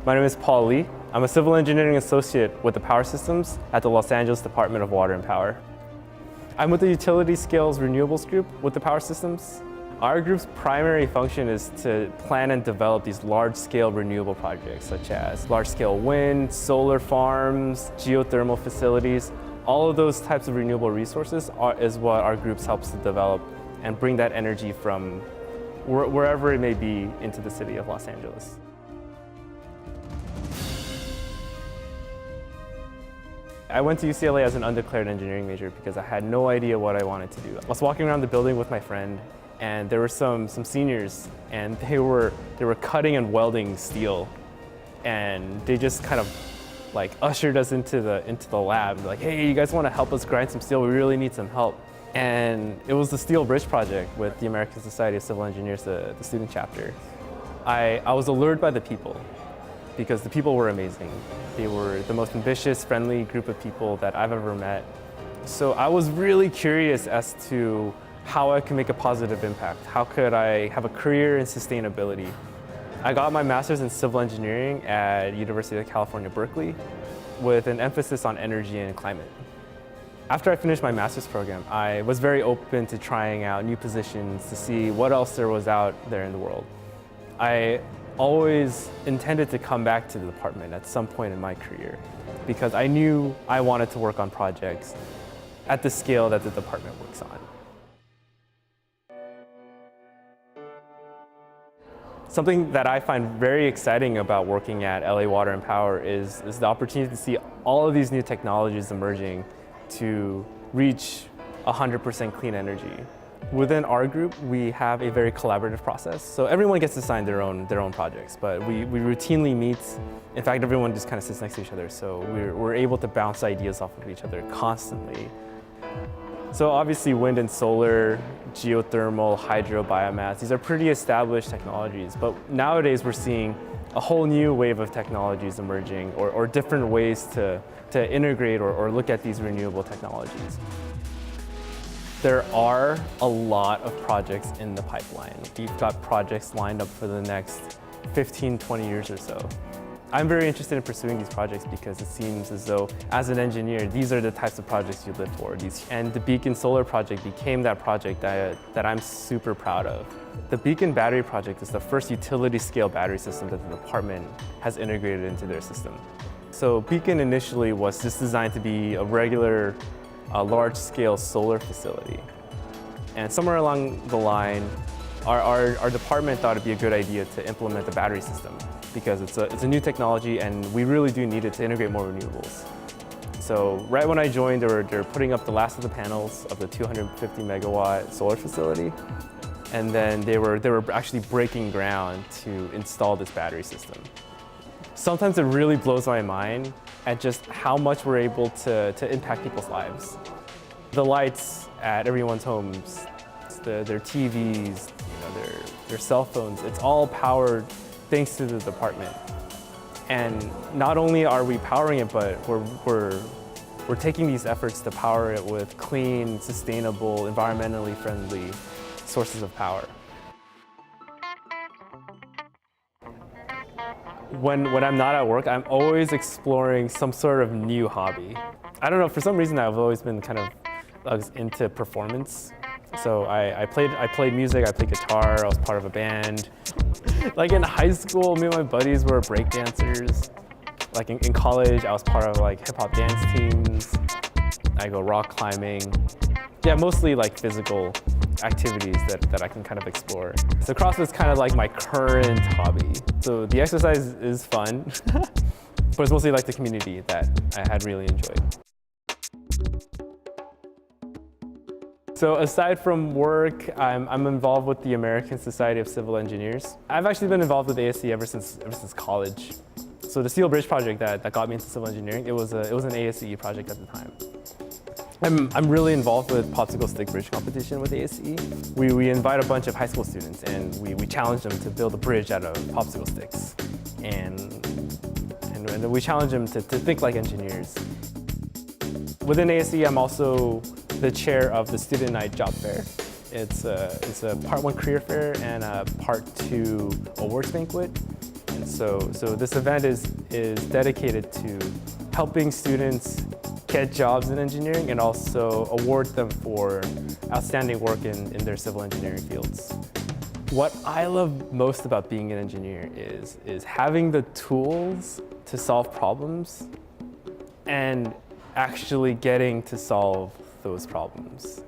My name is Paul Lee. I'm a civil engineering associate with the Power Systems at the Los Angeles Department of Water and Power. I'm with the Utility Scales Renewables Group with the Power Systems. Our group's primary function is to plan and develop these large-scale renewable projects, such as large-scale wind, solar farms, geothermal facilities. All of those types of renewable resources is what our group helps to develop and bring that energy from wherever it may be into the city of Los Angeles. I went to UCLA as an undeclared engineering major because I had no idea what I wanted to do. I was walking around the building with my friend, and there were some seniors, and they were cutting and welding steel, and they just kind of like ushered us into the lab. They're like, hey, you guys want to help us grind some steel? We really need some help. And it was the Steel Bridge Project with the American Society of Civil Engineers, the student chapter. I was allured by the people, because the people were amazing. They were the most ambitious, friendly group of people that I've ever met. So I was really curious as to how I could make a positive impact. How could I have a career in sustainability? I got my master's in civil engineering at University of California, Berkeley, with an emphasis on energy and climate. After I finished my master's program, I was very open to trying out new positions to see what else there was out there in the world. I always intended to come back to the department at some point in my career because I knew I wanted to work on projects at the scale that the department works on. Something that I find very exciting about working at LA Water and Power is the opportunity to see all of these new technologies emerging to reach 100% clean energy. Within our group, we have a very collaborative process. So everyone gets to sign their own projects, but we routinely meet. In fact, everyone just kind of sits next to each other, so we're able to bounce ideas off of each other constantly. So obviously wind and solar, geothermal, hydro, biomass, these are pretty established technologies, but nowadays we're seeing a whole new wave of technologies emerging or different ways to integrate or look at these renewable technologies. There are a lot of projects in the pipeline. We've got projects lined up for the next 15, 20 years or so. I'm very interested in pursuing these projects because it seems as though, as an engineer, these are the types of projects you live for. And the Beacon Solar project became that project that I'm super proud of. The Beacon Battery project is the first utility-scale battery system that the department has integrated into their system. So Beacon initially was just designed to be a regular, large-scale solar facility. And somewhere along the line, our department thought it'd be a good idea to implement the battery system because it's a new technology and we really do need it to integrate more renewables. So right when I joined, they're putting up the last of the panels of the 250 megawatt solar facility. And then they were actually breaking ground to install this battery system. Sometimes it really blows my mind at just how much we're able to impact people's lives. The lights at everyone's homes, their TVs, their cell phones, it's all powered thanks to the department. And not only are we powering it, but we're taking these efforts to power it with clean, sustainable, environmentally friendly sources of power. When I'm not at work, I'm always exploring some sort of new hobby. I don't know, for some reason I've always been kind of into performance. So I played music, I played guitar, I was part of a band. Like in high school, me and my buddies were break dancers. Like in college, I was part of like hip hop dance teams. I go rock climbing. Yeah, mostly like physical activities that I can kind of explore. So CrossFit's kind of like my current hobby. So the exercise is fun, but it's mostly like the community that I had really enjoyed. So aside from work, I'm involved with the American Society of Civil Engineers. I've actually been involved with ASC ever since college. So the Steel Bridge project that got me into civil engineering, it was an ASCE project at the time. I'm really involved with Popsicle Stick Bridge competition with ASCE. We invite a bunch of high school students and we challenge them to build a bridge out of popsicle sticks. And we challenge them to think like engineers. Within ASCE, I'm also the chair of the Student Night Job Fair. It's a part 1 career fair and a part 2 awards banquet. And So this event is dedicated to helping students get jobs in engineering and also award them for outstanding work in their civil engineering fields. What I love most about being an engineer is having the tools to solve problems and actually getting to solve those problems.